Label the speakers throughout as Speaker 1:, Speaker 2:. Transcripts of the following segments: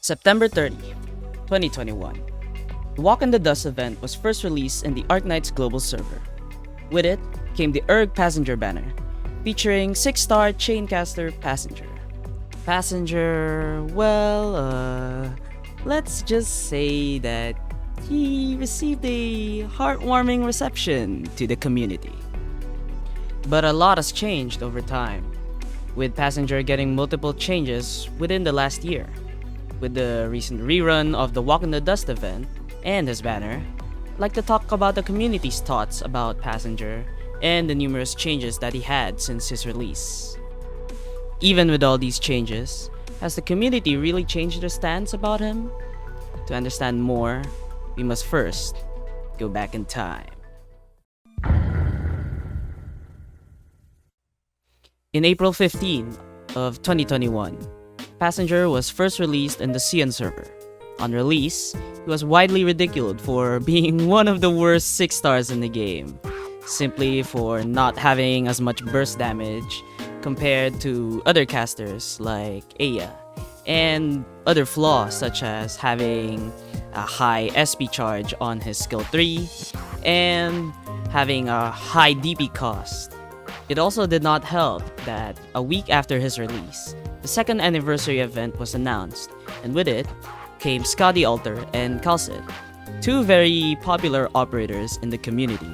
Speaker 1: September 30th, 2021. The Walk in the Dust event was first released in the Arknight's global server. With it came the Passenger banner, featuring 6-star Chaincaster Passenger. Let's just say that he received a heartwarming reception to the community. But a lot has changed over time, with Passenger getting multiple changes within the last year. With the recent rerun of the Walk in the Dust event and his banner, I'd like to talk about the community's thoughts about Passenger and the numerous changes that he had since his release. Even with all these changes, has the community really changed their stance about him? To understand more, we must first go back in time. In April 15 of 2021, Passenger was first released in the Sion server. On release, he was widely ridiculed for being one of the worst 6-stars in the game, simply for not having as much burst damage compared to other casters like Aya, and other flaws such as having a high SP charge on his skill 3 and having a high DP cost. It also did not help that a week after his release, the second anniversary event was announced, and with it came Scotty Alter and Calcid, two very popular operators in the community.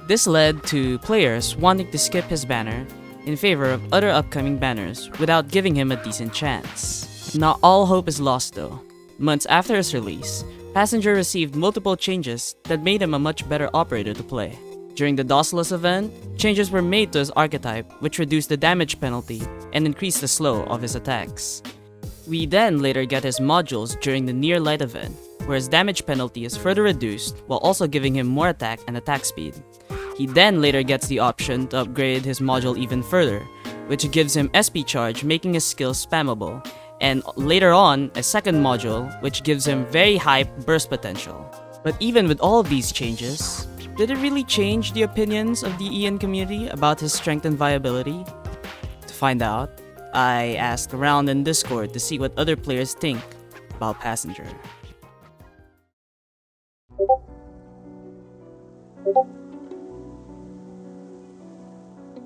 Speaker 1: This led to players wanting to skip his banner in favor of other upcoming banners without giving him a decent chance. Not all hope is lost though. Months after his release, Passenger received multiple changes that made him a much better operator to play. During the Dossless event, changes were made to his archetype which reduced the damage penalty and increased the slow of his attacks. We then later get his modules during the Near Light event, where his damage penalty is further reduced while also giving him more attack and attack speed. He then later gets the option to upgrade his module even further, which gives him SP charge, making his skills spammable, and later on a second module which gives him very high burst potential. But even with all of these changes, did it really change the opinions of the Ian community about his strength and viability? To find out, I asked around in Discord to see what other players think about Passenger.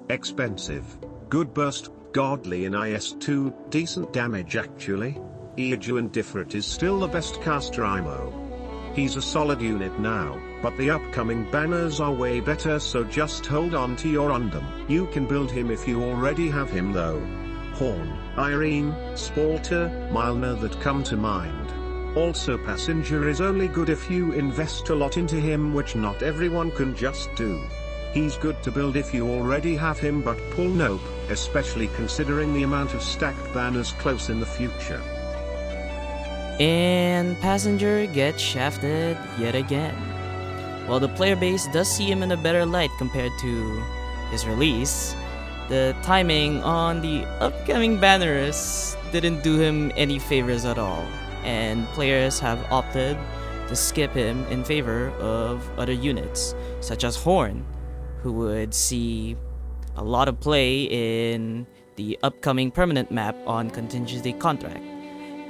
Speaker 2: Expensive. Good burst, godly in IS2, decent damage actually. Eaju and Differet is still the best caster IMO. He's a solid unit now, but the upcoming banners are way better, so just hold on to your undum. You can build him if you already have him though. Horn, Irene, Spalter, Milner that come to mind. Also Passenger is only good if you invest a lot into him, which not everyone can just do. He's good to build if you already have him, but pull nope, especially considering the amount of stacked banners close in the future.
Speaker 1: And Passenger gets shafted yet again. While the player base does see him in a better light compared to his release, the timing on the upcoming banners didn't do him any favors at all, and players have opted to skip him in favor of other units, such as Horn, who would see a lot of play in the upcoming permanent map on Contingency Contract,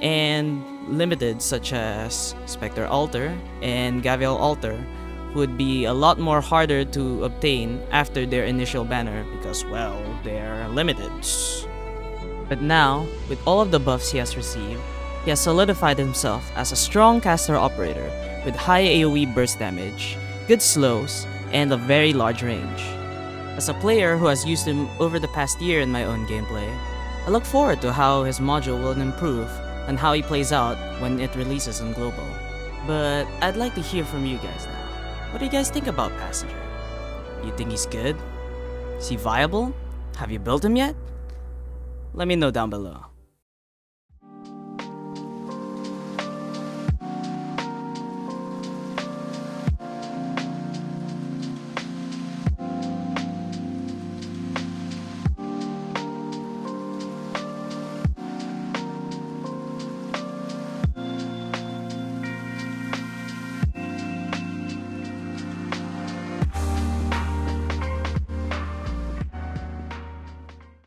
Speaker 1: and limited such as Spectre Alter and Gavial Alter would be a lot more harder to obtain after their initial banner because, well, they're limited. But now, with all of the buffs he has received, he has solidified himself as a strong caster operator with high AoE burst damage, good slows, and a very large range. As a player who has used him over the past year in my own gameplay, I look forward to how his module will improve and how he plays out when it releases on global. But I'd like to hear from you guys now. What do you guys think about Passenger? You think he's good? Is he viable? Have you built him yet? Let me know down below.